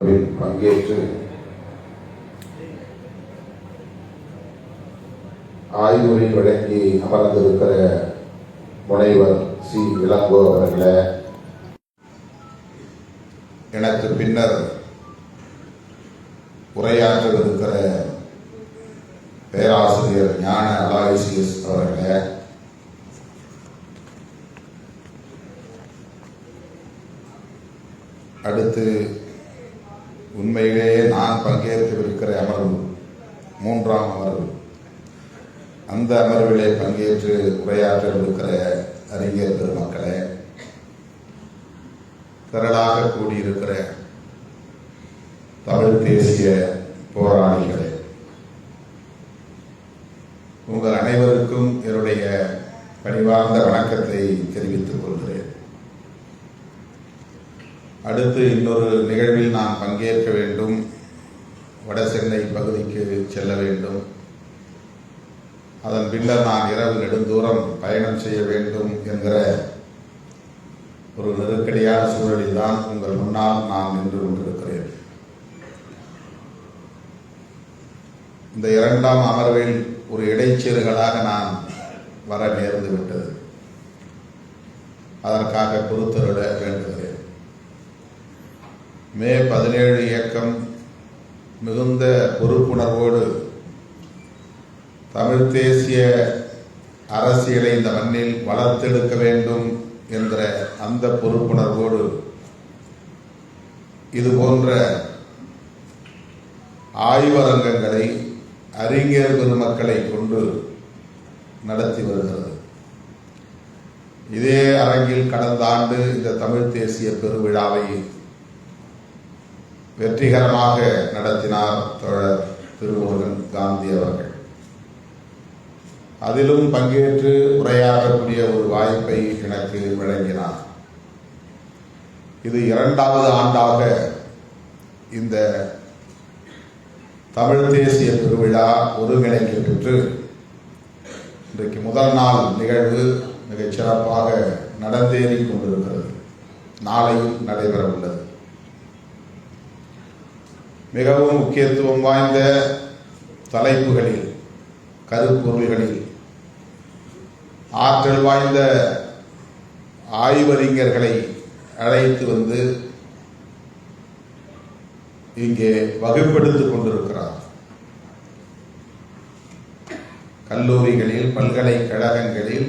பங்கேற்று ஆய்வுரை வழங்கி அமர்ந்திருக்கிற முனைவர் சி. இளங்கோ அவர்களே, எனக்கு பின்னர் உரையாற்றவிருக்கிற பேராசிரியர் ஞான அலாய்சியஸ் அவர்களே, அடுத்து உண்மையிலேயே நான் பங்கேற்கவிருக்கிற அமர்வு மூன்றாம் அமர்வு, அந்த அமர்விலே பங்கேற்று உரையாற்றவிருக்கிற அறிஞர் பெருமக்களே, திரளாக கூடியிருக்கிற தமிழ் தேசிய போராளிகளே, உங்கள் அனைவருக்கும் என்னுடைய பணிவார்ந்த வணக்கத்தை தெரிவித்துக் கொள்கிறேன். அடுத்து இன்னொரு நிகழ்வில் நான் பங்கேற்க வேண்டும், வட சென்னை பகுதிக்கு செல்ல வேண்டும். அதன் பின்னர் நான் இரவு நெடுந்தூரம் பயணம் செய்ய வேண்டும் என்கிற ஒரு நெருக்கடியான சூழலில் தான் உங்கள் முன்னால் நான் நின்று கொண்டிருக்கிறேன். இந்த இரண்டாம் அமர்வில் ஒரு இடைச்சீறுகளாக நான் வர நேர்ந்து விட்டது. அதற்காக பொறுத்தருள வேண்டுகிறேன். மே 17 இயக்கம் மிகுந்த பொறுப்புணர்வோடு தமிழ் தேசிய அரசியலை இந்த மண்ணில் வளர்த்தெடுக்க வேண்டும் என்ற அந்த பொறுப்புணர்வோடு இது போன்ற ஆய்வரங்கங்களை அறிஞர் பெருமக்களை கொண்டு நடத்தி வருகிறது. இதே அரங்கில் கடந்த ஆண்டு இந்த தமிழ் தேசிய பெருவிழாவை வெற்றிகரமாக நடத்தினார் தோழர் திருமுருகன் காந்தி அவர்கள். அதிலும் பங்கேற்று உரையாற்றக்கூடிய ஒரு வாய்ப்பை எனக்கு வழங்கினார். இது இரண்டாவது ஆண்டாக இந்த தமிழ் தேசிய பெருவிழா ஒருங்கிணைக்க பெற்று இன்றைக்கு முதல் நாள் நிகழ்வு மிகச் சிறப்பாக நடந்தேறிக் கொண்டிருக்கிறது. நாளையும் நடைபெற உள்ளது. மிகவும் முக்கியத்துவம் வாய்ந்த தலைப்புகளில், கருப்பொருள்களில் ஆற்றல் வாய்ந்த ஆய்வறிஞர்களை அழைத்து வந்து இங்கே வகுப்பெடுத்துக் கொண்டிருக்கிறார். கல்லூரிகளில், பல்கலைக்கழகங்களில்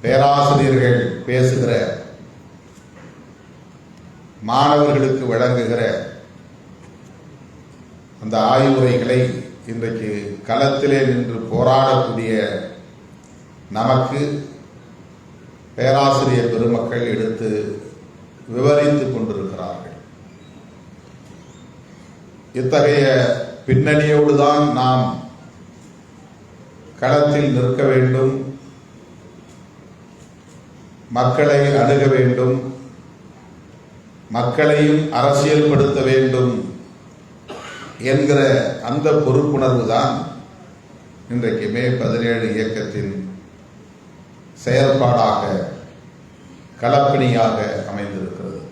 பேராசிரியர்கள் பேசுகிற, மாணவர்களுக்கு வழங்குகிற அந்த ஆய்வுரைகளை இன்றைக்கு களத்திலே நின்று போராடக்கூடிய நமக்கு பேராசிரியர் பெருமக்கள் எடுத்து விவரித்துக் கொண்டிருக்கிறார்கள். இத்தகைய பின்னணியோடுதான் நாம் களத்தில் நிற்க வேண்டும், மக்களை அணுக வேண்டும், மக்களையும் அரசியல்படுத்த வேண்டும் என்கிற அந்த பொறுப்புணர்வு தான் இன்றைக்கு மே 17 இயக்கத்தின் செயற்பாடாக, களப்பணியாக அமைந்திருக்கிறது.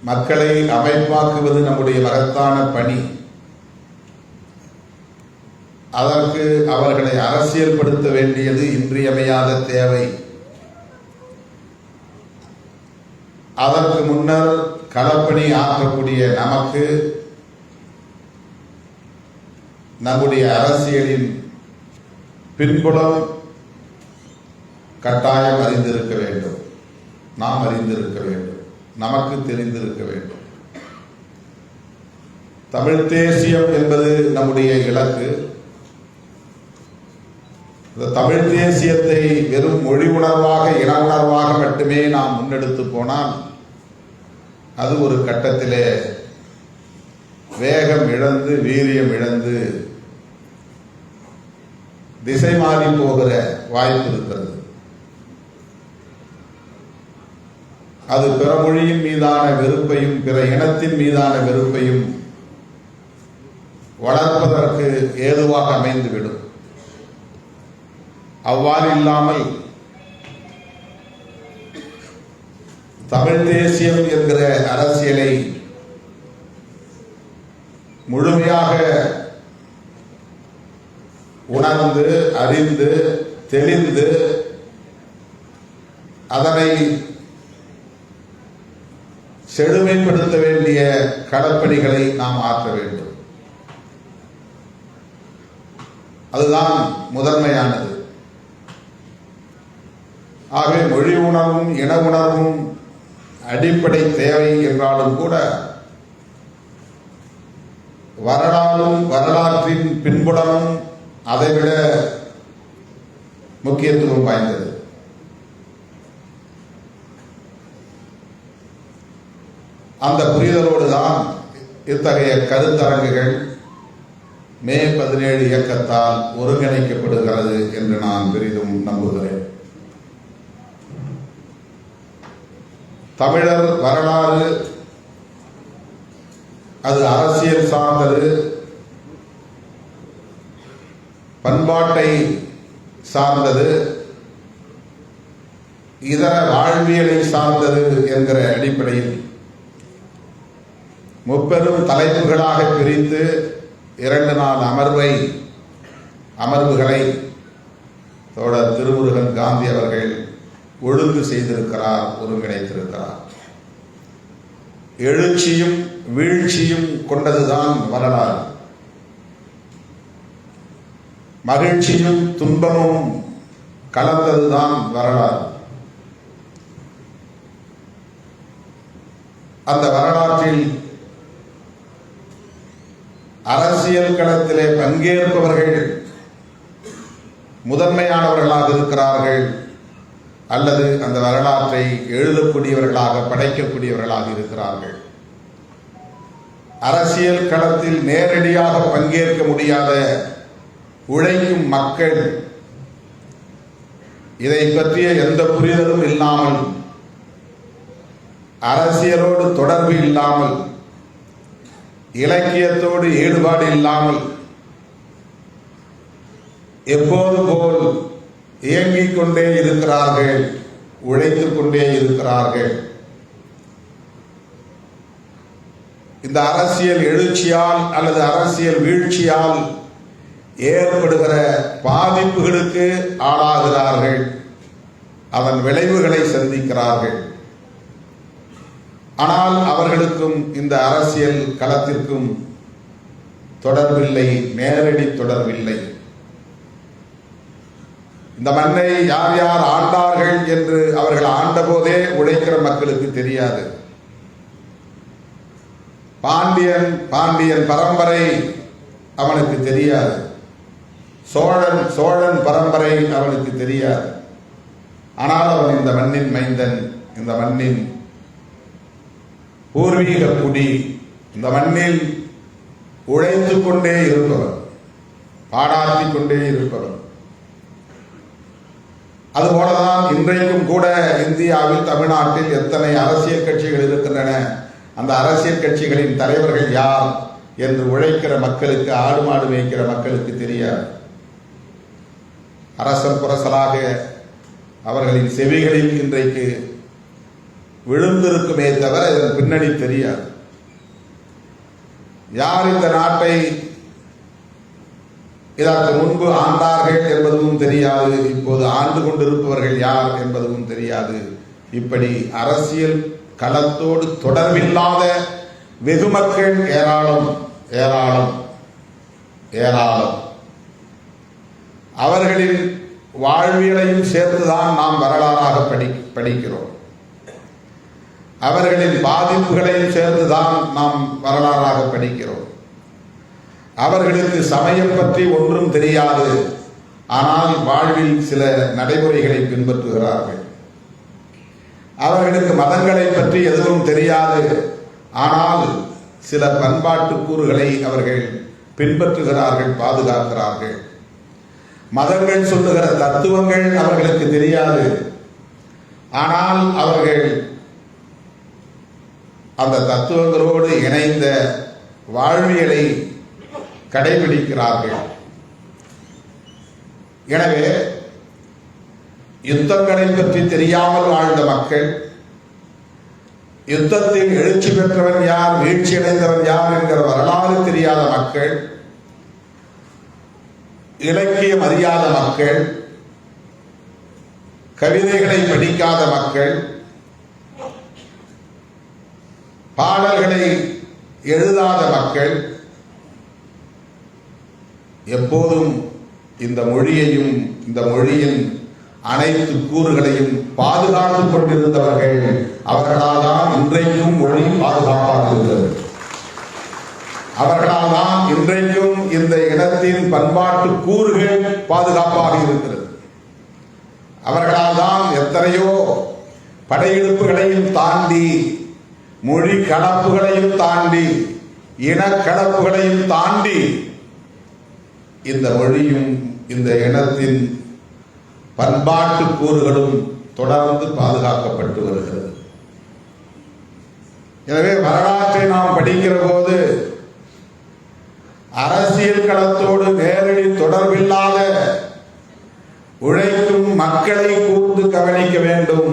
மக்களை அமைப்பாக்குவது நம்முடைய மகத்தான பணி. அதற்கு அவர்களை அரசியல்படுத்த வேண்டியது இன்றியமையாத தேவை. அதற்கு முன்னர் களப்பணி ஆற்றக்கூடிய நமக்கு நம்முடைய அரசியலின் பின்புலம் கட்டாயம் அறிந்திருக்க வேண்டும். நாம் அறிந்திருக்க வேண்டும், நமக்கு தெரிந்திருக்க வேண்டும். தமிழ் தேசியம் என்பது நம்முடைய இலக்கு. இந்த தமிழ் தேசியத்தை வெறும் மொழி உணர்வாக, இன உணர்வாக மட்டுமே நாம் முன்னெடுத்து போனால் அது ஒரு கட்டத்திலே வேகம் இழந்து, வீரியம் இழந்து, திசை மாறி போகிற வாய்ப்பு இருக்கிறது. அது பிற மொழியின் மீதான வெறுப்பையும், பிற இனத்தின் மீதான வெறுப்பையும் வளர்ப்பதற்கு ஏதுவாக அமைந்துவிடும். அவ்வாறு இல்லாமல் தமிழ் தேசியம் என்கிற அரசியலை முழுமையாக உணர்ந்து அறிந்து தெளிந்து அதனை செழுமைப்படுத்த வேண்டிய களப்பணிகளை நாம் ஆற்ற வேண்டும். அதுதான் முதன்மையானது. ஆகவே மொழி உணர்வும் இன உணர்வும் அடிப்படை தேவை என்றாலும் கூட வரலாறும் வரலாற்றின் பின்புலமும் அதைவிட முக்கியத்துவம் வாய்ந்தது. அந்த புரிதலோடு தான் இத்தகைய கருத்தரங்குகள் மே 17 இயக்கத்தால் ஒருங்கிணைக்கப்படுகிறது என்று நான் பெரிதும் நம்புகிறேன். தமிழர் வரலாறு அது அரசியல் சார்ந்தது, பண்பாட்டை சார்ந்தது, இதர வாழ்வியலை சார்ந்தது என்கிற அடிப்படையில் முப்பெரும் தலைப்புகளாக பிரித்து 2 நாள் அமர்வுகளை தோழர் திருமுருகன் காந்தி அவர்கள் ஒழுங்கு செய்திருக்கிறார், ஒருங்கிணைத்திருக்கிறார். எழுச்சியும் வீழ்ச்சியும் கொண்டதுதான் வரலாறு. மகிழ்ச்சியும் துன்பமும் கலந்ததுதான் வரலாறு. அந்த வரலாற்றில் அரசியல் களத்திலே பங்கேற்பவர்கள் முதன்மையானவர்களாக இருக்கிறார்கள் அல்லது அந்த வரலாற்றை எழுதக்கூடியவர்களாக படைக்கக்கூடியவர்களாக இருக்கிறார்கள். அரசியல் களத்தில் நேரடியாக பங்கேற்க முடியாத உழைக்கும் மக்கள், இதை பற்றிய எந்த புரிதலும் இல்லாமல், அரசியலோடு தொடர்பு இல்லாமல், இலக்கியத்தோடு ஈடுபாடு இல்லாமல் எப்போது போல் இயங்கிக் கொண்டே இருக்கிறார்கள், உழைத்துக் கொண்டே இருக்கிறார்கள். இந்த அரசியல் எழுச்சியால் அல்லது அரசியல் வீழ்ச்சியால் ஏற்படுகிற பாதிப்புகளுக்கு ஆளாகிறார்கள், அதன் விளைவுகளை சந்திக்கிறார்கள். ஆனால் அவர்களுக்கும் இந்த அரசியல் களத்திற்கும் தொடர்பில்லை, நேரடி தொடர்பில்லை. இந்த மண்ணை யார் யார் ஆண்டார்கள் என்று அவர்கள் ஆண்ட போதே உழைக்கிற மக்களுக்கு தெரியாது. பாண்டியன் பரம்பரை அவனுக்கு தெரியாது, சோழன் பரம்பரை அவனுக்கு தெரியாது. ஆனால் அவன் இந்த மண்ணின் மைந்தன், இந்த மண்ணின் பூர்வீக குடி, இந்த மண்ணில் உழைத்துக் கொண்டே இருப்பவன், பாடாற்றிக் கொண்டே இருப்பவன். அதுபோலதான் இன்றைக்கும் கூட இந்தியாவில், தமிழ்நாட்டில் எத்தனை அரசியல் கட்சிகள் இருக்கின்றன, அந்த அரசியல் கட்சிகளின் தலைவர்கள் யார் என்று உழைக்கிற மக்களுக்கு, ஆடு மாடு மேய்க்கிற மக்களுக்கு தெரியாது. அரசர் புரசலாக அவர்களின் செவிகளில் இன்றைக்கு விழுந்திருக்குமே தவிர இதன் பின்னணி தெரியாது. யார் இந்த நாட்டை இதற்கு முன்பு ஆண்டார்கள் என்பதும் தெரியாது, இப்போது ஆண்டு கொண்டிருப்பவர்கள் யார் என்பதும் தெரியாது. இப்படி அரசியல் களத்தோடு தொடர்பில்லாத வெகு மக்கள் ஏராளம் ஏராளம் ஏராளம். அவர்களின் வாழ்வியலையும் சேர்த்துதான் நாம் வரலாறாக படிக்கிறோம். அவர்களின் பாதிப்புகளையும் சேர்த்துதான் நாம் வரலாறாக படிக்கிறோம். அவர்களுக்கு சமயம் பற்றி ஒன்றும் தெரியாது, ஆனால் வாழ்வில் சில நடைமுறைகளை பின்பற்றுகிறார்கள். அவர்களுக்கு மதங்களை பற்றி எதுவும் தெரியாது, ஆனால் சில பண்பாட்டு கூறுகளை அவர்கள் பின்பற்றுகிறார்கள், பாதுகாக்கிறார்கள். மதங்கள் சொல்லுகிற தத்துவங்கள் அவர்களுக்கு தெரியாது, ஆனால் அவர்கள் அந்த தத்துவங்களோடு இணைந்த வாழ்வியலை கடைபிடிக்கிறார்கள். எனவே யுத்தங்களை பற்றி தெரியாமல் வாழ்ந்த மக்கள், யுத்தத்தில் எழுச்சி பெற்றவன் யார், வீழ்ச்சி அடைந்தவன் யார் என்கிற வரலாறு தெரியாத மக்கள், இலக்கியம் அறியாத மக்கள், கவிதைகளை படிக்காத மக்கள், பாடல்களை எழுதாத மக்கள் எப்போதும் இந்த மொழியையும் இந்த மொழியின் அனைத்து கூறுகளையும் பாதுகாத்துக் கொண்டிருந்தவர்கள். அவர்களால் தான் இன்றைக்கும் மொழி பாதுகாப்பாக இருக்கிறது. அவர்களால் தான் இன்றைக்கும் இந்த இனத்தின் பண்பாட்டு கூறுகள் பாதுகாப்பாக இருக்கிறது. அவர்களால் தான் எத்தனையோ படையெடுப்புகளையும் தாண்டி, மொழி கலப்புகளையும் தாண்டி, இனக்கலப்புகளையும் தாண்டி இந்த மொழியும் இந்த இனத்தின் பண்பாட்டு கூறுகளும் தொடர்ந்து பாதுகாக்கப்பட்டு வருகிறது. எனவே வரலாற்றை நாம் படிக்கிற போது அரசியல் களத்தோடு நேரடி தொடர்பில்லாத உழைக்கும் மக்களை கூர்ந்து கவனிக்க வேண்டும்.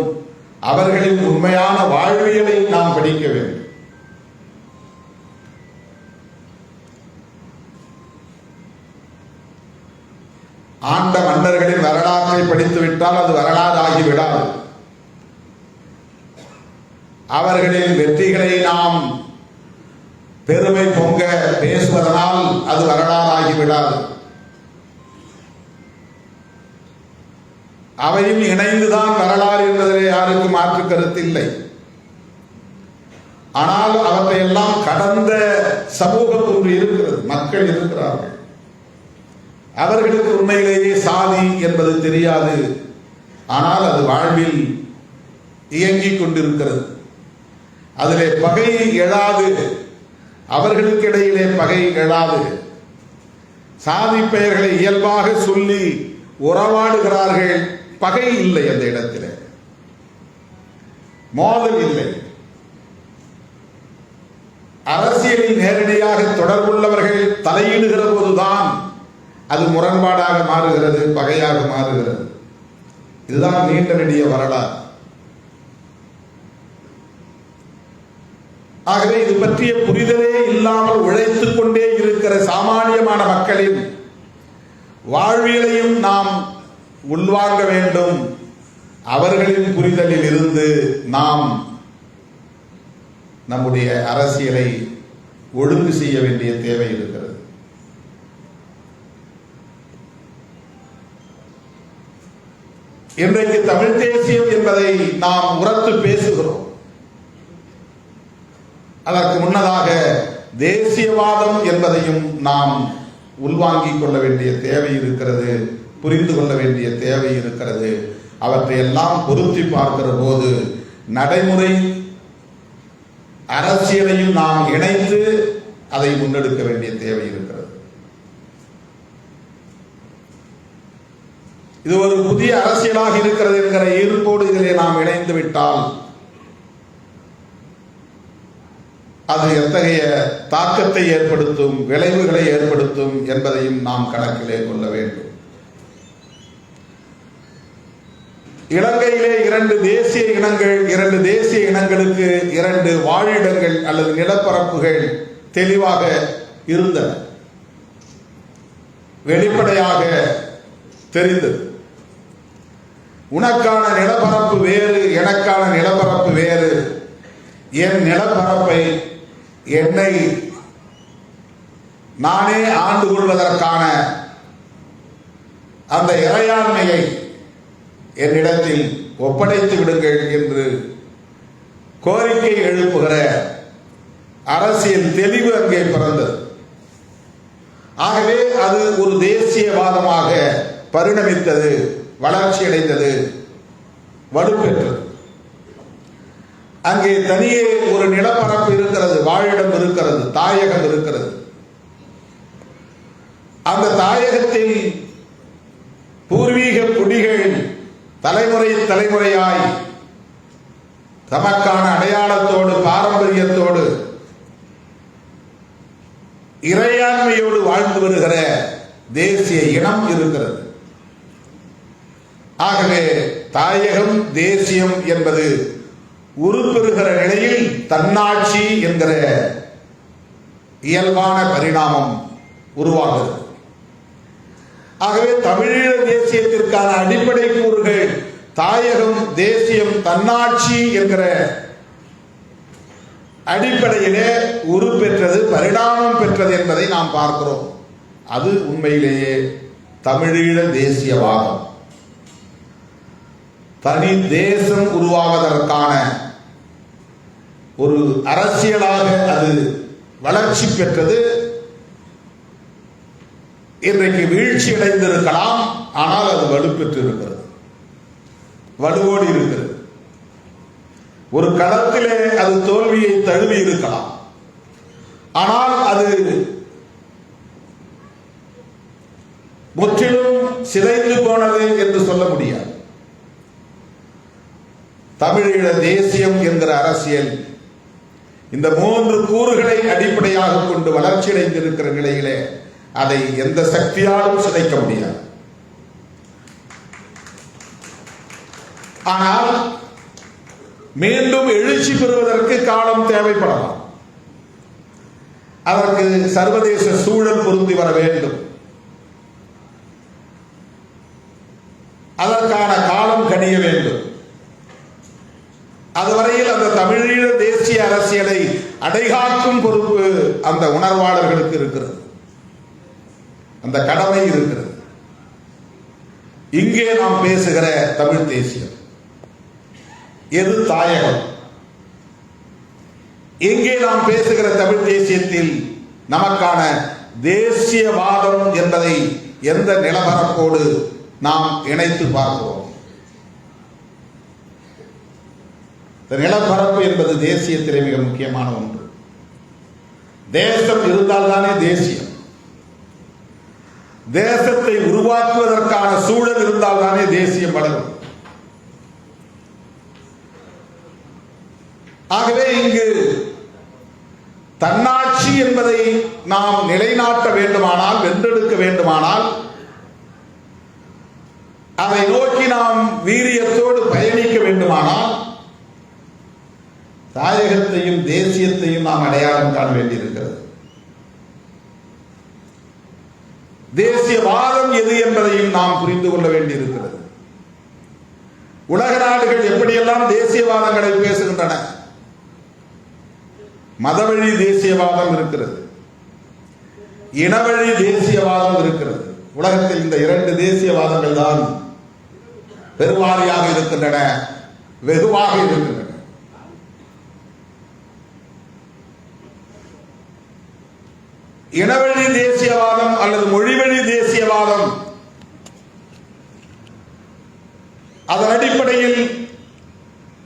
அவர்களின் உண்மையான வாழ்வியலை நாம் படிக்க வேண்டும். ஆண்ட மன்னர்களின் வரலாற்றை படித்துவிட்டால் அது வரலாறு ஆகிவிடாது. அவர்களின் வெற்றிகளை நாம் பெருமை பொங்க பேசுவதனால் அது வரலாறு ஆகிவிடாது. அவையும் இணைந்துதான் வரலாறு என்பதிலே யாருக்கும் மாற்று கருத்து இல்லை. ஆனால் அவற்றை எல்லாம் கடந்த சமூகம் ஒன்று இருக்கிறது, மக்கள் இருக்கிறார்கள். அவர்களுக்கு உண்மையிலேயே சாதி என்பது தெரியாது. ஆனால் அது வாழ்வில் இயங்கிக் கொண்டிருக்கிறது. அதிலே பகை எழாது, அவர்களுக்கு இடையிலே பகை எழாது. சாதி பெயர்களை இயல்பாக சொல்லி உறவாடுகிறார்கள். பகை இல்லை, அந்த இடத்தில் மோதல் இல்லை. அரசியலில் நேரடியாக தொடர்புள்ளவர்கள் தலையிடுகிற போதுதான் அது முரண்பாடாக மாறுகிறது, பகையாக மாறுகிறது. இதுதான் நீண்ட நெடிய வரலாறு. ஆகவே இது பற்றிய புரிதலே இல்லாமல் உழைத்துக் கொண்டே இருக்கிற சாமானியமான மக்களின் வாழ்வியலையும் நாம் உள்வாங்க வேண்டும். அவர்களின் புரிதலில் இருந்து நாம் நம்முடைய அரசியலை ஒழுங்கு செய்ய வேண்டிய தேவை இருக்கிறது. இன்றைக்கு தமிழ் தேசியம் என்பதை நாம் உரத்து பேசுகிறோம். அதற்கு முன்னதாக தேசியவாதம் என்பதையும் நாம் உள்வாங்கிக் கொள்ள வேண்டிய தேவை இருக்கிறது, புரிந்து கொள்ள வேண்டிய தேவை இருக்கிறது. அவற்றை எல்லாம் பொருத்தி பார்க்கிற போது நடைமுறை அரசியலையும் நாம் இணைத்து அதை முன்னெடுக்க வேண்டிய தேவை இருக்கிறது. இது ஒரு புதிய அரசியலாக இருக்கிறது என்கிற ஈர்ப்போடு இதிலே நாம் இணைந்து விட்டால் அது எத்தகைய தாக்கத்தை ஏற்படுத்தும், விளைவுகளை ஏற்படுத்தும் என்பதையும் நாம் கணக்கிலே கொள்ள வேண்டும். இலங்கையிலே இரண்டு தேசிய இனங்களுக்கு இரண்டு வாழிடங்கள் அல்லது நிலப்பரப்புகள் தெளிவாக இருந்தன, வெளிப்படையாக தெரிந்தது. உனக்கான நிலப்பரப்பு வேறு, எனக்கான நிலப்பரப்பு வேறு. என் நிலப்பரப்பை என்னை நானே ஆண்டு கொள்வதற்கான அந்த இறையாண்மையை என்னிடத்தில் ஒப்படைத்து விடுங்கள் என்று கோரிக்கை எழுப்புகிற அரசியல் தெளிவு அங்கே பிறந்தது. ஆகவே அது ஒரு தேசியவாதமாக பரிணமித்தது, வளர்ச்சி அடைந்தது, வலுப்பெற்றது. அங்கே தனியே ஒரு நிலப்பரப்பு இருக்கிறது, வாழிடம் இருக்கிறது, தாயகம் இருக்கிறது. அந்த தாயகத்தில் பூர்வீக குடிகள் தலைமுறையாய் தமக்கான அடையாளத்தோடு பாரம்பரியத்தோடு இறையாண்மையோடு வாழ்ந்து வருகிற தேசிய இனம் இருக்கிறது. ஆகவே தாயகம் தேசியம் என்பது உருப்பெறுகிற நிலையில் தன்னாட்சி என்கிற இயல்பான பரிணாமம் உருவாகிறது. ஆகவே தமிழீழ தேசியத்திற்கான அடிப்படை கூறுகள் தாயகம், தேசியம், தன்னாட்சி என்கிற அடிப்படையிலே உருப்பெற்றது, பரிணாமம் பெற்றது என்பதை நாம் பார்க்கிறோம். அது உண்மையிலேயே தமிழீழ தேசியவாதம். தனி தேசம் உருவாவதற்கான ஒரு அரசியலாக அது வளர்ச்சி பெற்றது. இன்றைக்கு வீழ்ச்சி அடைந்திருக்கலாம், ஆனால் அது வலுப்பெற்று இருக்கிறது, வலுவோடு இருக்கிறது. ஒரு களத்திலே அது தோல்வியை தழுவி இருக்கலாம், ஆனால் அது முற்றிலும் சிதைந்து போனது என்று சொல்ல முடியாது. தமிழீழ தேசியம் என்கிற அரசியல் இந்த 3 கூறுகளை அடிப்படையாக கொண்டு வளர்ச்சியடைந்திருக்கிற நிலையிலே அதை எந்த சக்தியாலும் சிதைக்க முடியாது. ஆனால் மீண்டும் எழுச்சி பெறுவதற்கு காலம் தேவைப்படலாம். அதற்கு சர்வதேச சூழல் பொருந்தி வர வேண்டும். அதற்கான காலம் கணிய வேண்டும். அதுவரையில் அந்த தமிழீழ தேசிய அரசியலை அடைகாக்கும் பொறுப்பு அந்த உணர்வாளர்களுக்கு இருக்கிறது, அந்த கடமை இருக்கிறது. இங்கே நாம் பேசுகிற தமிழ் தேசியம் எது தாயகம்? இங்கே நாம் பேசுகிற தமிழ் தேசியத்தில் நமக்கான தேசியவாதம் என்பதை எந்த நிலவரப்போடு நாம் இணைத்து பார்க்கிறோம்? நிலப்பரப்பு என்பது தேசியத்திலே மிக முக்கியமான ஒன்று. தேசம் இருந்தால்தானே தேசியம். தேசத்தை உருவாக்குவதற்கான சூழல் இருந்தால்தானே தேசியம் வளரும். ஆகவே இங்கு தன்னாட்சி என்பதை நாம் நிலைநாட்ட வேண்டுமானால், வென்றெடுக்க வேண்டுமானால், அதை நோக்கி நாம் வீரியத்தோடு பயணிக்க வேண்டுமானால் தாயகத்தையும் தேசியத்தையும் நாம் அடையாளம் காண வேண்டியிருக்கிறது. தேசியவாதம் எது என்பதையும் நாம் புரிந்து கொள்ள வேண்டியிருக்கிறது. உலக நாடுகள் எப்படியெல்லாம் தேசியவாதங்களை பேசுகின்றன. மதவழி தேசியவாதம் இருக்கிறது, இனவழி தேசியவாதம் இருக்கிறது. உலகத்தில் இந்த 2 தேசியவாதங்கள் தான் பெருவாரியாக இருக்கின்றன, வெகுவாக இருக்கின்றன. இனவழி தேசியவாதம் அல்லது மொழிவழி தேசியவாதம், அதன் அடிப்படையில்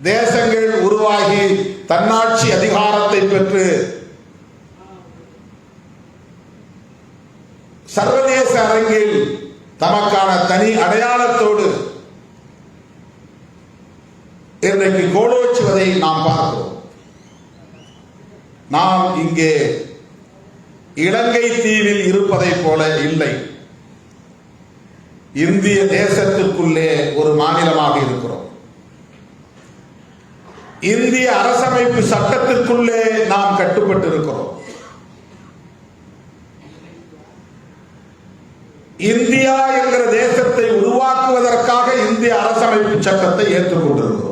தேசங்கள் உருவாகி தன்னாட்சி அதிகாரத்தை பெற்று சர்வதேச அரங்கில் தமக்கான தனி அடையாளத்தோடு இன்றைக்கு கோலோச்சுவதை நாம் பார்க்கிறோம். நாம் இங்கே இலங்கை தீவில் இருப்பதைப் போல இல்லை. இந்திய தேசத்திற்குள்ளே ஒரு மாநிலமாக இருக்கிறோம். இந்திய அரசமைப்பு சட்டத்திற்குள்ளே நாம் கட்டுப்பட்டு இருக்கிறோம். இந்தியா என்கிற தேசத்தை உருவாக்குவதற்காக இந்திய அரசமைப்பு சட்டத்தை ஏற்றுக்கொண்டிருக்கிறோம்.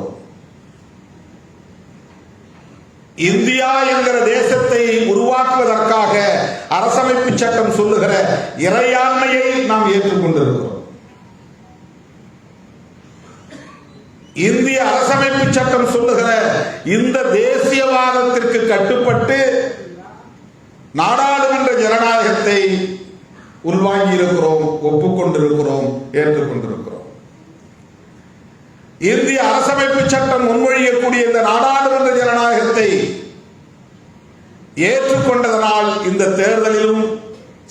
இந்தியா என்கிற தேசத்தை உருவாக்குவதற்காக அரசமைப்பு சட்டம் சொல்லுகிற இறையாண்மையை நாம் ஏற்றுக்கொண்டிருக்கிறோம். இந்திய அரசமைப்பு சட்டம் சொல்லுகிற இந்த தேசியவாதத்திற்கு கட்டுப்பட்டு நாடாளுமன்ற ஜனநாயகத்தை உள்வாங்கி இருக்கிறோம், ஒப்புக்கொண்டிருக்கிறோம், ஏற்றுக்கொண்டிருக்கிறோம். இந்திய அரசமைப்பு சட்டம் முன்மொழியக்கூடிய இந்த நாடாளுமன்ற ஜனநாயகத்தை ஏற்றுக்கொண்டதனால் இந்த தேர்தலிலும்,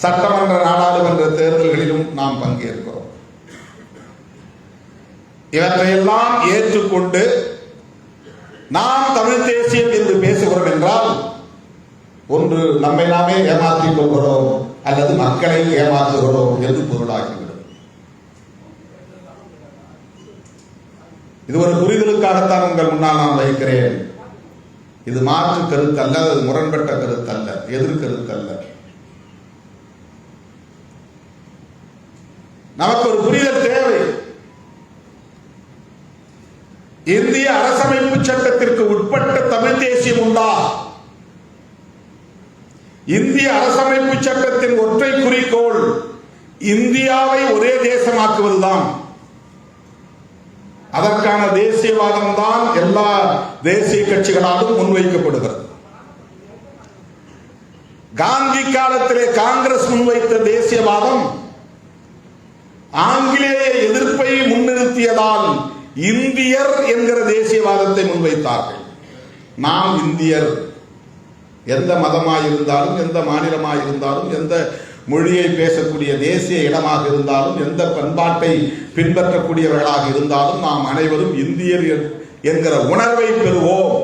சட்டமன்ற நாடாளுமன்ற தேர்தல்களிலும் நாம் பங்கேற்கிறோம். இவற்றையெல்லாம் ஏற்றுக்கொண்டு நாம் தமிழ் தேசியம் என்று பேசுகிறோம் என்றால், ஒன்று நம்மை நாமே ஏமாற்றிக் கொள்கிறோம் அல்லது மக்களை ஏமாற்றுகிறோம் என்று பொருளாகிவிடும். இது ஒரு புரிதலுக்காகத்தான் உங்கள் முன்னால் நான் வைக்கிறேன். இது மாற்று கருத்து அல்ல, அது முரண்பட்ட கருத்து அல்ல, எதிர்கருத்து அல்ல. நமக்கு ஒரு புரிதல் தேவை. இந்திய அரசமைப்பு சட்டத்திற்கு உட்பட்ட தமிழ் தேசியம் உண்டா? இந்திய அரசமைப்பு சட்டத்தின் ஒற்றை குறிக்கோள் இந்தியாவை ஒரே தேசமாக்குவதுதான். அதற்கான தேசியவாதம் தான் எல்லா தேசிய கட்சிகளாலும் முன்வைக்கப்படுகிறது. காந்தி காலத்திலே காங்கிரஸ் முன்வைத்த தேசியவாதம் ஆங்கிலேய எதிர்ப்பை முன்னிறுத்தியதால் இந்தியர் என்கிற தேசியவாதத்தை முன்வைத்தார்கள். நாம் இந்தியர், எந்த மதமாய் இருந்தாலும், எந்த மாநிலமாய் இருந்தாலும், எந்த மொழியை பேசக்கூடிய தேசிய இடமாக இருந்தாலும், எந்த பண்பாட்டை பின்பற்றக்கூடியவர்களாக இருந்தாலும் நாம் அனைவரும் இந்தியர் என்கிற உணர்வை பெறுவோம்.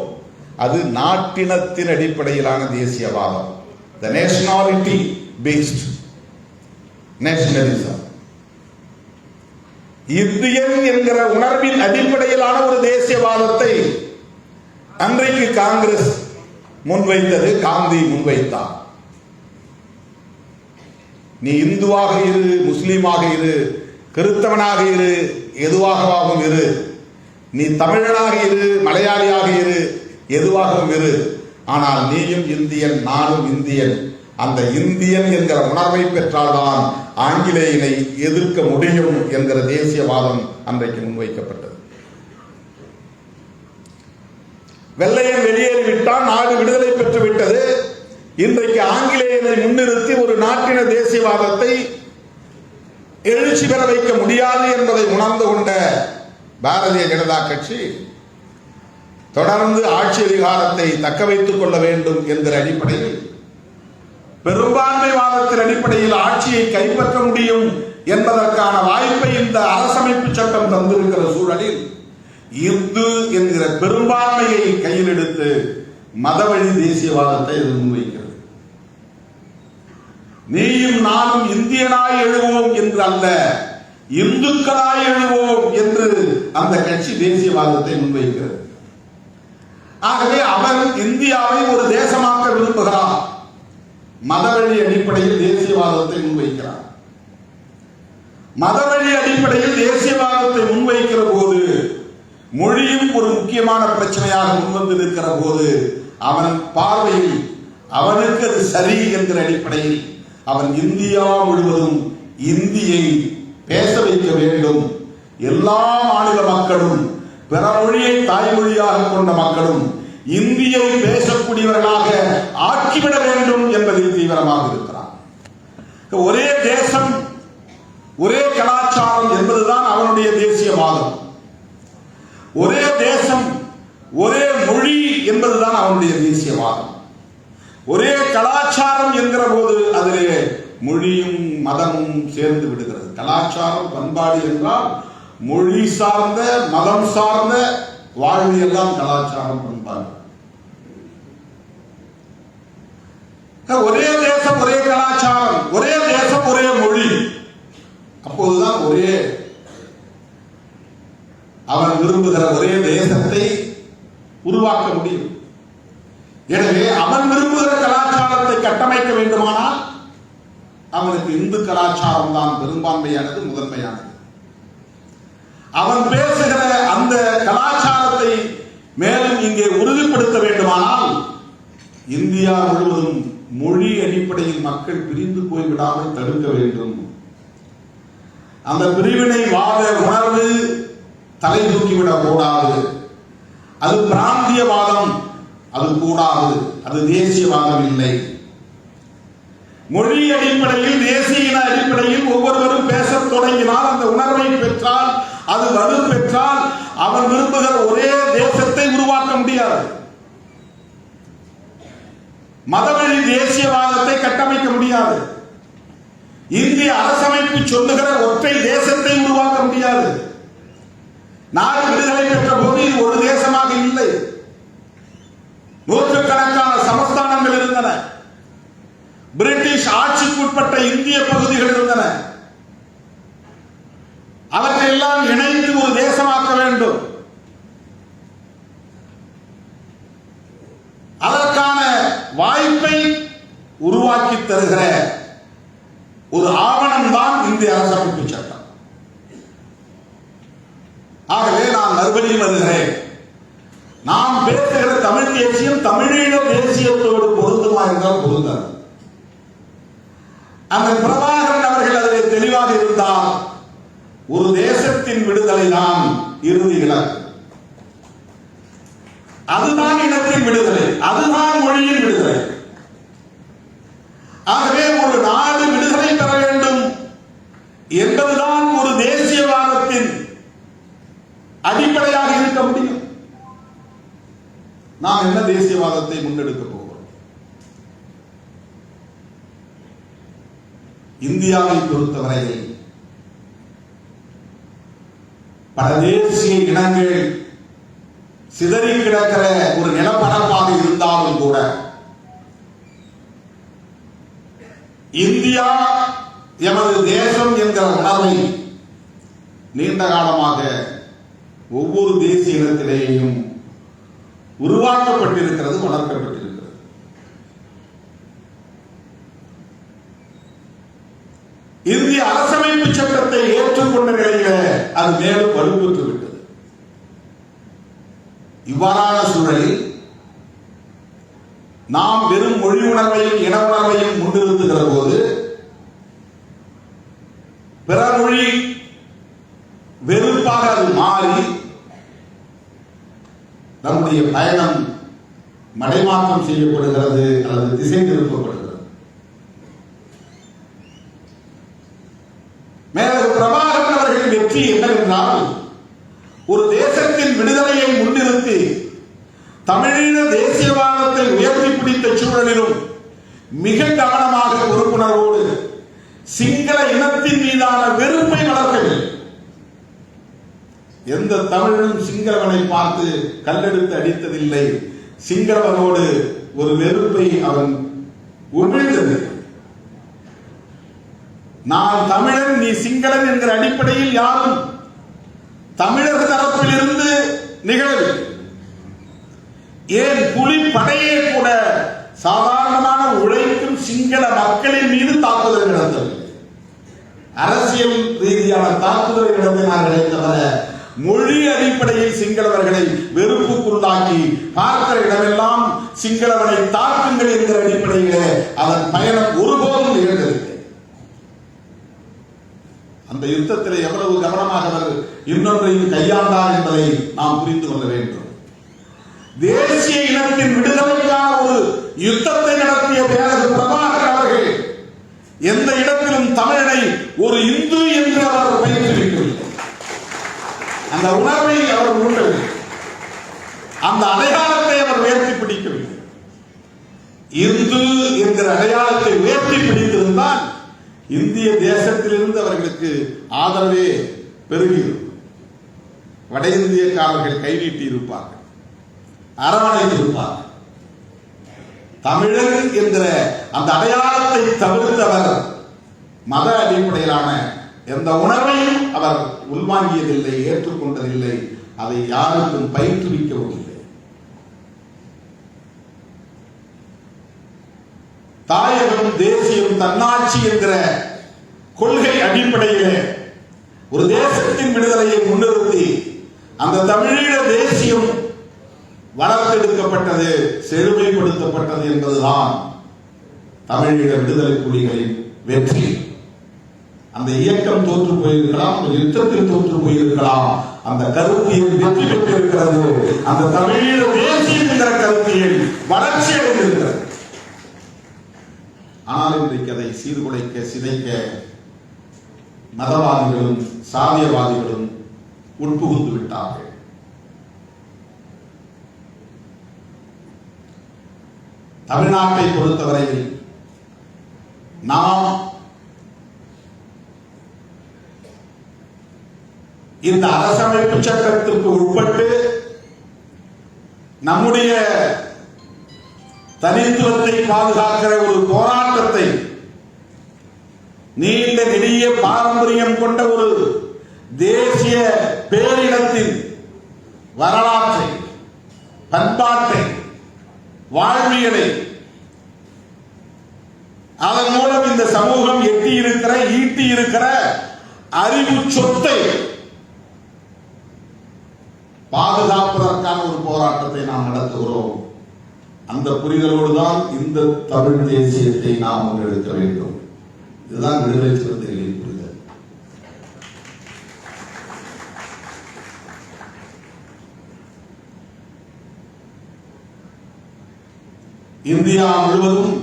அது நாட்டினத்தின் அடிப்படையிலான தேசியவாதம். The nationality based nationalism. Indian என்கிற உணர்வின் அடிப்படையிலான ஒரு தேசியவாதத்தை அன்றைக்கு காங்கிரஸ் முன்வைத்தது, காந்தி முன்வைத்தார். நீ இந்துவாக இரு, முஸ்லீமாக இரு, கிறிஸ்தவனாக இரு, எதுவாகவும் இரு, நீ தமிழனாக இரு, மலையாளியாக இரு, எதுவாகவும் இரு, ஆனால் நீயும் இந்தியன், நானும் இந்தியன். அந்த இந்தியன் என்கிற உணர்வை பெற்றால்தான் ஆங்கிலேயனை எதிர்க்க முடியும் என்கிற தேசியவாதம் அன்றைக்கு முன்வைக்கப்பட்டது. வெள்ளையன் வெளியேறிவிட்டால் நாடு விடுதலை பெற்று விட்டது. இன்றைக்கு ஆங்கிலேயனை முன்னிறுத்தி ஒரு நாட்டின தேசியவாதத்தை எழுச்சி பெற வைக்க முடியாது என்பதை உணர்ந்து கொண்ட பாரதிய ஜனதா கட்சி தொடர்ந்து ஆட்சி அதிகாரத்தை தக்க வைத்துக் கொள்ள வேண்டும் என்கிற அடிப்படையில், பெரும்பான்மைவாதத்தின் அடிப்படையில் ஆட்சியை கைப்பற்ற முடியும் என்பதற்கான வாய்ப்பை இந்த அரசமைப்பு சட்டம் தந்திருக்கிற சூழலில் இந்து என்கிற பெரும்பான்மையை கையில் எடுத்து மதவழி தேசியவாதத்தை முன்வைக்கிறது. நீயும் நானும் இந்தியனாய் எழுவோம் என்று அல்ல, இந்துக்களாய் எழுவோம் என்று அந்த கட்சி தேசியவாதத்தை முன்வைக்கிறது. ஆகவே அவன் இந்தியாவை ஒரு தேசமாக்க விரும்புகிறான். மதவழி அடிப்படையில் தேசியவாதத்தை முன்வைக்கிறான். மதவழி அடிப்படையில் தேசியவாதத்தை முன்வைக்கிற போது மொழியும் ஒரு முக்கியமான பிரச்சனையாக முன்வந்து நிற்கிற போது அவன் பார்வையில் அவனுக்கு அது சரி என்கிற அடிப்படையில் அவன் இந்தியா முழுவதும் இந்தியை பேச வைக்க வேண்டும். எல்லா மாநில மக்களும், பிற மொழியை தாய்மொழியாக கொண்ட மக்களும் இந்தியை பேசக்கூடியவர்களாக ஆக்கிவிட வேண்டும் என்பதில் தீவிரமாக இருக்கிறான். ஒரே தேசம், ஒரே கலாச்சாரம் என்பதுதான் அவனுடைய தேசியவாதம். ஒரே தேசம், ஒரே மொழி என்பதுதான் அவனுடைய தேசியவாதம். ஒரே கலாச்சாரம் என்கிற போது அதிலே மொழியும் மதமும் சேர்ந்து விடுகிறது. கலாச்சாரம், பண்பாடு என்றால் மொழி சார்ந்த, மதம் சார்ந்த வாழ்வு எல்லாம் கலாச்சாரம், பண்பாடு. ஒரே தேசம், ஒரே கலாச்சாரம், ஒரே தேசம், ஒரே மொழி. அப்போதுதான் ஒரே அவன் விரும்புகிற ஒரே தேசத்தை உருவாக்க முடியும். எனவே அவன் விரும்புகிற கலாச்சாரத்தை கட்டமைக்க வேண்டுமானால் அவனுக்கு இந்து கலாச்சாரம் தான் பெரும்பான்மையானது, முதன்மையானது. அவன் பேசுகிற அந்த கலாச்சாரத்தை மேலும் இங்கே உறுதிப்படுத்த வேண்டுமானால் இந்தியா முழுவதும் மொழி அடிப்படையில் மக்கள் பிரிந்து போய்விடாமல் தடுக்க வேண்டும். அந்த பிரிவினைவாத உணர்வு தலை தூக்கிவிடக் கூடாது. அது பிராந்தியவாதம், அது கூடாது. அது தேசியவாதம் இல்லை. மொழி அடிப்படையில், தேசிய அடிப்படையில் ஒவ்வொருவரும் பேசத் தொடங்கினால், அந்த உணர்வை பெற்றால், அது வலு பெற்றால் அவன் விரும்புகிற ஒரே தேசத்தை உருவாக்க முடியாது. மதவழி தேசியவாதத்தை கட்டமைக்க முடியாது. இந்திய அரசமைப்பு சொல்லுகிற ஒற்றை தேசத்தை உருவாக்க முடியாது. நாடு விடுதலை பெற்ற போது இது ஒரு தேசமாக இல்லை. நூற்றுக்கணக்கான சமஸ்தானங்கள் இருந்தன. பிரிட்டிஷ் ஆட்சிக்குட்பட்ட இந்திய பகுதிகள் இருந்தன. அவற்றையெல்லாம் இணைந்து ஒரு தேசமாக்க வேண்டும். உருவாக்கி தருகிற ஒரு ஆவணம் தான் இந்திய அரசமைப்பு சட்டம். ஆகவே நான் மறுபடியும் வருகிறேன், நாம் பேசுகிற தமிழ் தேசியம் தமிழீழ தேசியத்தோடு பொருந்துமா என்றால் பொருந்தாது. அந்த பிரபாகரன் அவர்கள் அதில் தெளிவாக இருந்தால் ஒரு தேசத்தின் விடுதலை தான் இறுதி இலக்கு. அதுதான் இனத்தின் விடுதலை, அதுதான் மொழியின் விடுதலை. ஆகவே ஒரு நாடு விடுதலை பெற வேண்டும் என்பதுதான் ஒரு தேசியவாதத்தின் அடிப்படையாக இருக்க முடியும். நாம் என்ன தேசியவாதத்தை முன்னெடுக்க போகிறோம்? இந்தியாவை பொறுத்தவரையில் பல தேசிய இனங்கள் சிதறி கிடக்கிற ஒரு நிலப்பரப்பாக இருந்தாலும் கூட இந்தியா எமது தேசம் என்கிற உணர்வை நீண்ட காலமாக ஒவ்வொரு தேசிய இனத்திலேயும் உருவாக்கப்பட்டிருக்கிறது, வளர்க்கப்பட்டிருக்கிறது. இந்திய அரசமைப்பு சட்டத்தை ஏற்றுக்கொண்ட நிலையில அது மேலும் வலுப்பெற்று விட்டது. இவ்வாறான சூழலில் நாம் வெறும் மொழி உணர்வையும் இன உணர்வையும் முன்னிறுத்துகிற போது பிற மொழி வெறுப்பாக அது மாறி நம்முடைய பயணம் மடைமாற்றம் செய்யப்படுகிறது அல்லது திசை திருப்பப்படுகிறது. மேலும் பிரபாகரன் அவர்களின் வெற்றி என்னவென்றால் ஒரு தேசத்தின் விடுதலையை முன்னிறுத்தி தமிழீழ தேசியவாதத்தை உயர்த்தி பிடித்த சூழலிலும் மிக கவனமாக பொறுப்புணர்வோடு சிங்கள இனத்தின் மீதான வெறுப்பை வளர்க்கவில்லை. எந்த தமிழனும் சிங்களவனை பார்த்து கல்லெடுத்து அடித்ததில்லை. சிங்களவனோடு ஒரு வெறுப்பை அவன் உமிழ்ந்தது. நான் தமிழன், நீ சிங்களன் என்கிற அடிப்படையில் யாரும் தமிழர் தரப்பில் இருந்து நிகழவில்லை. ஏன் புலி படையே கூட சாதாரணமான உழைக்கும் சிங்கள மக்களின் மீது தாக்குதல் நடத்தவில்லை. அரசியல் ரீதியான தாக்குதலை நடத்தினார்களே தவிர மொழி அடிப்படையில் சிங்களவர்களை வெறுப்புக்குள்ளாக்கி பார்க்கிற இடமெல்லாம் சிங்களவனை தாக்குங்கள் என்கிற அடிப்படையிலே அதன் பயணம் ஒருபோதும் நிகழ்ந்ததில்லை. அந்த யுத்தத்தில் எவ்வளவு கவனமாக அவர் இன்னொன்றையும் கையாண்டார் என்பதை நாம் புரிந்து கொள்ள வேண்டும். தேசிய இனத்தின் விடுதலைக்கான ஒரு யுத்தத்தை நடத்திய பேரரசு பிரபாகரன் அவர்கள் எந்த இடத்திலும் தமிழனை ஒரு இந்து என்று அவர் பயிற்றுவிக்கவில்லை. அந்த உணர்வை அவர் உண்டவில்லை, அந்த அடையாளத்தை அவர் உயர்த்தி பிடிக்கவில்லை. இந்து என்கிற அடையாளத்தை உயர்த்தி பிடித்திருந்தால் இந்திய தேசத்திலிருந்து அவர்களுக்கு ஆதரவே பெருகியிருக்கும். வட இந்தியக்காரர்கள் கைநீட்டி இருப்பார்கள், அரவணைத்திருப்பார்கள். தமிழர் என்கிற அந்த அடையாளத்தை தவிர்த்தவர் மத அடிப்படையிலான எந்த உணர்வையும் அவர் உள்வாங்கியதில்லை, ஏற்றுக்கொண்டதில்லை. அதை யாருக்கும் பயிற்றுவிக்கவும் இல்லை. தாயகம், தேசியம், தன்னாட்சி என்கிற கொள்கை அடிப்படையிலே ஒரு தேசத்தின் விடுதலையை முன்னிறுத்தி அந்த தமிழீழ தேசியம் வளர்த்தெடுக்கப்பட்டது, செழுமைப்படுத்தப்பட்டது என்பதுதான் தமிழீழ விடுதலை புலிகளின் வெற்றி. அந்த இயக்கம் தோற்று போயிருக்கலாம், அந்த யுத்தத்தில் தோற்று போயிருக்கலாம், அந்த கருத்தியல் வெற்றி பெற்றிருக்கிறது. அந்த தமிழீழ தேசியம் என்கிற கருத்தியல் வளர்ச்சி அடைந்திருக்கிறது. ஆனால் இன்றைக்கு அதை சீர்குலைக்க, சிதைக்க மதவாதிகளும் சாதியவாதிகளும் உட்புகுந்து விட்டார்கள். தமிழ்நாட்டை பொறுத்தவரையில் நாம் இந்த அரசமைப்பு சட்டத்திற்கு உட்பட்டு நம்முடைய தனித்துவத்தை பாதுகாக்கிற ஒரு போராட்டத்தை, நீண்ட நெடிய பாரம்பரியம் கொண்ட ஒரு தேசிய பேரினத்தின் வரலாற்றை, பண்பாட்டை, வாழ்வியலை அதன் மூலம் இந்த சமூகம் ஈட்டி இருக்கிற அறிவு சொத்தை பாதுகாப்பதற்கான ஒரு போராட்டத்தை நாம் நடத்துகிறோம். அந்த புரிதலோடு தான் இந்த தமிழ் தேசியத்தை நாம் முன்னெடுக்க வேண்டும். இதுதான் விடுதலை சிறுத்தைகளின் புரிதல். இந்தியா முழுவதும்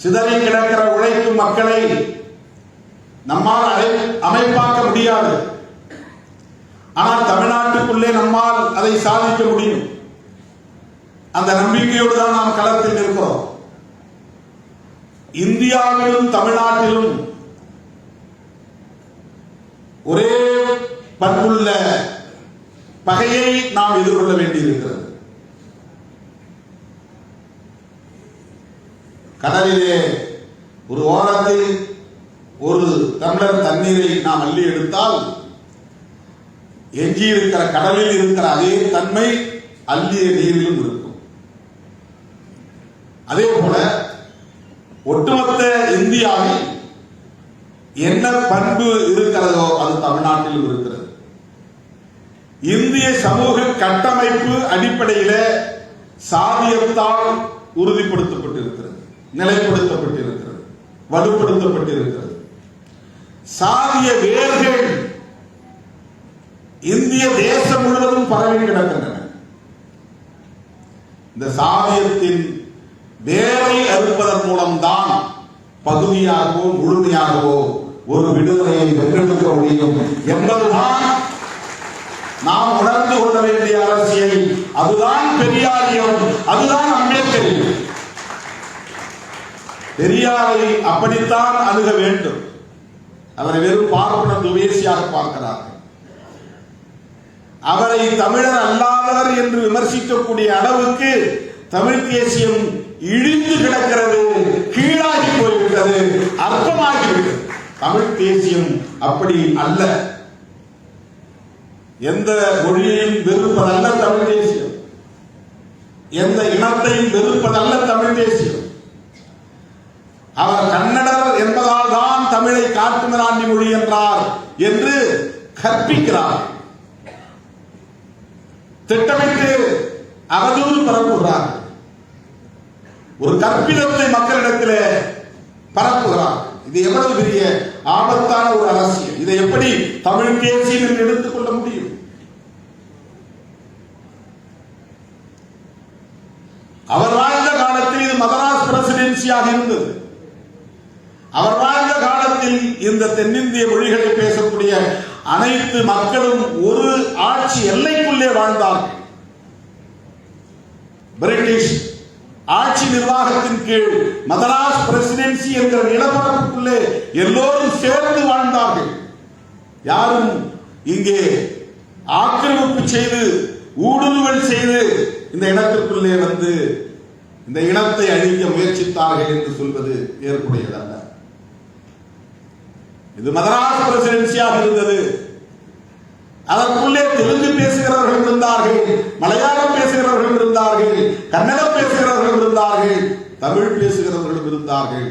சிதறி கிடக்கிற உழைக்கும் மக்களை நம்மால் அமைப்பாக்க முடியாது. ஆனால் தமிழ்நாட்டுக்குள்ளே நம்மால் அதை சாதிக்க முடியும். அந்த நம்பிக்கையோடு தான் நாம் களத்தில் இருக்கிறோம். இந்தியாவிலும் தமிழ்நாட்டிலும் ஒரே பண்புள்ள பகையை நாம் எதிர்கொள்ள வேண்டியிருக்கிறது. கடலிலே ஒரு ஓரத்தில் ஒரு டம்ளர் தண்ணீரை நாம் அள்ளி எடுத்தால் எஞ்சி இருக்கிற கடலில் இருக்கிற அதே தன்மை அள்ளிய நீரிலும் இருக்கும். அதே போல ஒட்டுமொத்த இந்தியாவில் என்ன பண்பு இருக்கிறதோ அது தமிழ்நாட்டிலும் இருக்கிறது. இந்திய சமூக கட்டமைப்பு அடிப்படையில சாதியத்தால் உறுதிப்படுத்தப்பட்டிருக்கிறது, நிலைப்படுத்தப்பட்டிருக்கிறது, வலுப்படுத்தப்பட்டிருக்கிறது. சாதிய வேர்கள் இந்திய தேசம் முழுவதும் பரவி கிடக்கின்றன. இந்த சாதியத்தின் வேரை அறுப்பதன் மூலம்தான் பகுதியாகவோ முழுமையாகவோ ஒரு விடுதலையை வென்றெடுக்க முடியும் என்பதுதான் நாம் உணர்ந்து கொள்ள வேண்டிய அரசியல். அதுதான் பெரியாரியம், அதுதான் அம்பேத்கரியம். பெரியாரை அப்படித்தான் அணுக வேண்டும். அவரை வெறும் பார்ப்பன துவேசியாக பார்க்கிறார்கள். அவரை தமிழர் அல்லாதவர் என்று விமர்சிக்கக்கூடிய அளவுக்கு தமிழ் தேசியம் இழிந்து கிடக்கிறது, கீழாகி போய்விட்டது, அர்த்தமாகிவிட்டது. தமிழ் தேசியம் அப்படி அல்ல. எந்த மொழியையும் வெறுப்பதல்ல தமிழ் தேசியம், எந்த இனத்தையும் வெறுப்பதல்ல தமிழ் தேசியம். அவர் கன்னடர் என்பதால் தான் தமிழை காட்டுமிராண்டி மொழி என்றார் என்று கற்பிக்கிறார். திட்டமிட்டு அவதூறு பரப்புகிறார். ஒரு கற்பிதத்தை மக்களிடத்தில் பரப்புகிறார். இது எவ்வளவு பெரிய ஆபத்தான ஒரு அரசியல். இதை எப்படி தமிழ் தேசியம் என்று எடுத்துக்கொள்ள முடியும்? அவர் வாழ்ந்த காலத்தில் இது மதராஸ் பிரசிடென்சியாக இருந்தது. அவர் வாழ்ந்த காலத்தில் இந்த தென்னிந்திய மொழிகளை பேசக்கூடிய அனைத்து மக்களும் ஒரு ஆட்சி எல்லைக்குள்ளே வாழ்ந்தார்கள். பிரிட்டிஷ் ஆட்சி நிர்வாகத்தின் கீழ் மதராஸ் பிரசிடென்சி என்கிற நிலப்பரப்புக்குள்ளே எல்லோரும் சேர்ந்து வாழ்ந்தார்கள். யாரும் இங்கே ஆக்கிரமிப்பு செய்து ஊடுருவல் செய்து இந்த இனத்திற்குள்ளே வந்து இந்த இனத்தை அழிக்க முயற்சித்தார்கள் என்று சொல்வது ஏற்புடையதல்ல. இது மதராஸ் பிரசிடென்சியாக இருந்தது. அதற்குள்ளே தெலுங்கு பேசுகிறவர்கள் இருந்தார்கள், மலையாளம் பேசுகிறவர்கள் இருந்தார்கள், கன்னடம் பேசுகிறவர்கள் இருந்தார்கள், தமிழ் பேசுகிறவர்கள் இருந்தார்கள்.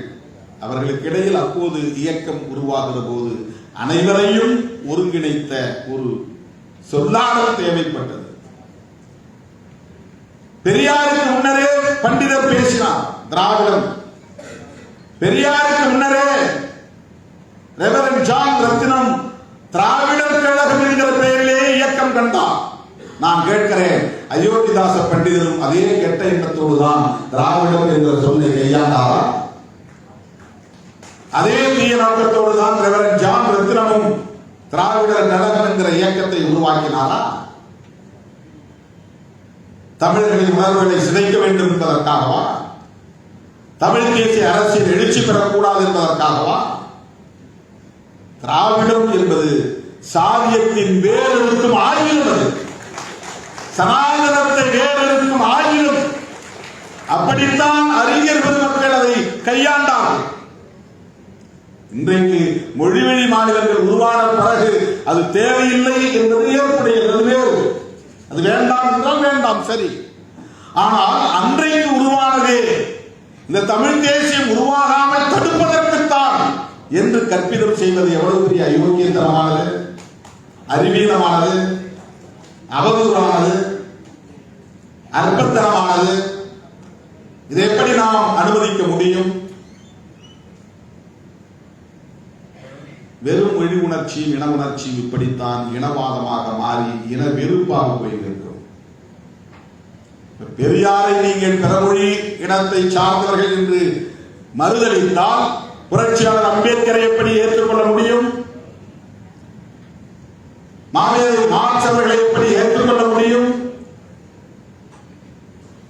அவர்களுக்கு இடையில் அப்போது இயக்கம் உருவாகிற போது அனைவரையும் ஒருங்கிணைத்த ஒரு சொல்லாடல் தேவைப்பட்டது. பெரியாருக்கு முன்னரே பண்டிதர் பேசினார் திராவிடம். பெரியாருக்கு முன்னரே ரெவரண்ட் ஜான் ரத்தினம் திராவிடர் கழகம் என்கிற பெயரிலே இயக்கம் கண்டார். நான் கேட்கிறேன், அயோத்திதாச பண்டிதரும் அதே கெட்ட எண்ணத்தோடு தான் திராவிடம் என்ற சொல்லை கையாண்டாரா? அதே தீய நோக்கத்தோடு தான் ரெவரண்ட் ஜான் ரத்தினமும் திராவிடர் கழகம் என்கிற இயக்கத்தை உருவாக்கினாரா? தமிழர்களின் உணர்வுகளை சிதைக்க வேண்டும் என்பதற்காகவா? தமிழ் தேசிய அரசியல் எழுச்சி பெறக்கூடாது என்பதற்காகவா? திராவிடம் என்பது சாதியத்தின் வேறெடுக்கும் ஆயுதம். அது சனாதனத்தை வேறெடுக்கும் ஆயுதம். அப்படித்தான் அறிஞர் பெருமக்கள் அதை கையாண்டார்கள். இன்றைக்கு மொழிவழி மாநிலங்கள் உருவான பிறகு அது தேவையில்லை என்பது ஏற்புடையது, வேறு. அது வேண்டாம் என்றால் வேண்டாம், சரி. ஆனால் அன்றைக்கு உருவானதே இந்த தமிழ் தேசியம் உருவாகாமல் தடுப்பதற்குத்தான் என்று கற்பிதம் செய்வது எவ்வளவு பெரிய அயோக்கியத்தனமானது, அறிவீனமானது, அவதூறானது, அற்பத்தனமானது. இதை எப்படி நாம் அனுமதிக்க முடியும்? வெறும் மொழி உணர்ச்சி, இன உணர்ச்சி இப்படித்தான் இனவாதமாக மாறி இன வெறுப்பாக போயிருக்கிறோம். பெரியாரை நீங்கள் பிறமொழி இனத்தை சார்ந்தவர்கள் என்று மறுதளித்தால் புரட்சியாளர் அம்பேத்கரை எப்படி ஏற்றுக்கொள்ள முடியும்? மாமேதை மார்க்ஸ் அவர்களை எப்படி ஏற்றுக்கொள்ள முடியும்?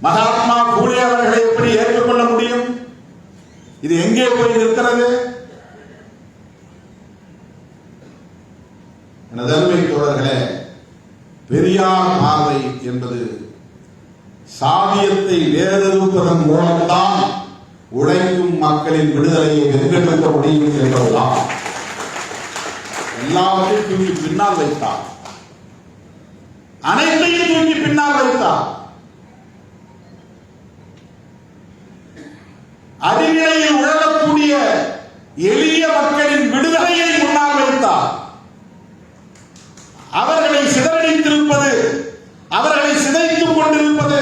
மகாத்மா பூலே அவர்களை எப்படி ஏற்றுக்கொள்ள முடியும்? இது எங்கே போய் நிற்கிறது? எனது அருமை தோழர்களே, பெரியார் பார்வை என்பது சாதியத்தை வேறறுப்பதன் மூலம்தான் உழைக்கும் மக்களின் விடுதலையை வென்றெடுக்க முடியும் என்பதுதான். எல்லாவற்றையும் தூக்கி பின்னால் வைத்தார், அனைத்தையும் தூக்கி பின்னால் வைத்தார். அறிவியலில் உழலக்கூடிய எளிய மக்களின் விடுதலையை முன்னால் வைத்தார். அவர்களை சிதறடித்திருப்பது, அவர்களை சிதைத்துக் கொண்டிருப்பது,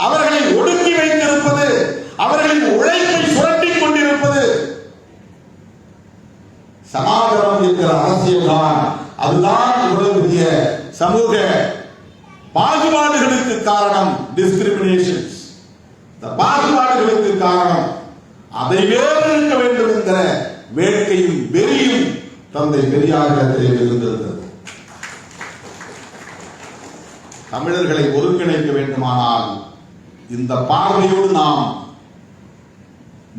அவர்களை ஒடுக்கி வைத்திருப்பது, அவர்களின் உழைப்பை சுரண்டிக் கொண்டிருப்பது சமாதானம் என்கிற அரசியல் தான். அதுதான் இவ்வளவு பெரிய சமூக பாகுபாடுகளுக்கு காரணம். டிஸ்கிரிமினேஷன்ஸ், பாகுபாடுகளுக்கு காரணம். அதை வேறு இருக்க வேண்டும் என்கிற வேட்கையும் வெறியும் தந்தை பெரியாரிடத்திலே இருந்திருந்தது. தமிழர்களை ஒருங்கிணைக்க வேண்டுமானால் இந்த பார்வையோடு நாம்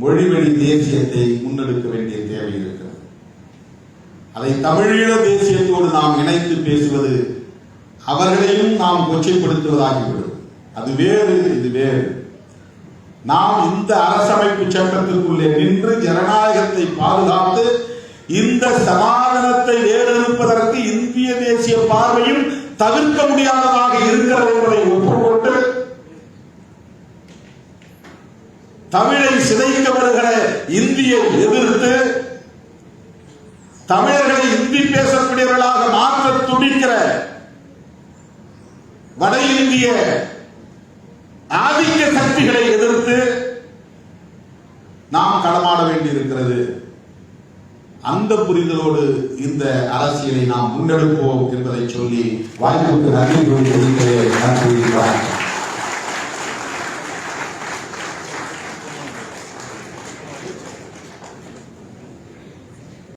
மொழிவழி தேசியத்தை முன்னெடுக்க வேண்டிய தேவை இருக்கிறது. அதை தமிழீழ தேசியத்தோடு நாம் இணைத்து பேசுவது அவர்களையும் நாம் கொச்சைப்படுத்துவதாகிவிடும். அது வேறு, இது வேறு. நாம் இந்த அரசமைப்பு சட்டத்திற்குள்ளே நின்று ஜனநாயகத்தை பாதுகாத்து இந்த சமாதானத்தை வேறறுப்பதற்கு இந்திய தேசிய பார்வையும் தவிர்க்க முடியாததாக இருக்கிறது என்பதை ஒப்புக்கொண்டு தமிழை சிதைக்க வருகிற இந்தியை எதிர்த்து தமிழர்களை இந்தி பேசக்கூடியவர்களாக மாற்ற துடிக்கிற வட இந்திய ஆதிக்க சக்திகளை எதிர்த்து நாம் களமாட வேண்டியிருக்கிறது. அந்த புரிதலோடு இந்த அரசியலை நாம் முன்னெடுப்போம் என்பதை சொல்லி வாய்ப்புக்கு நன்றி கூறி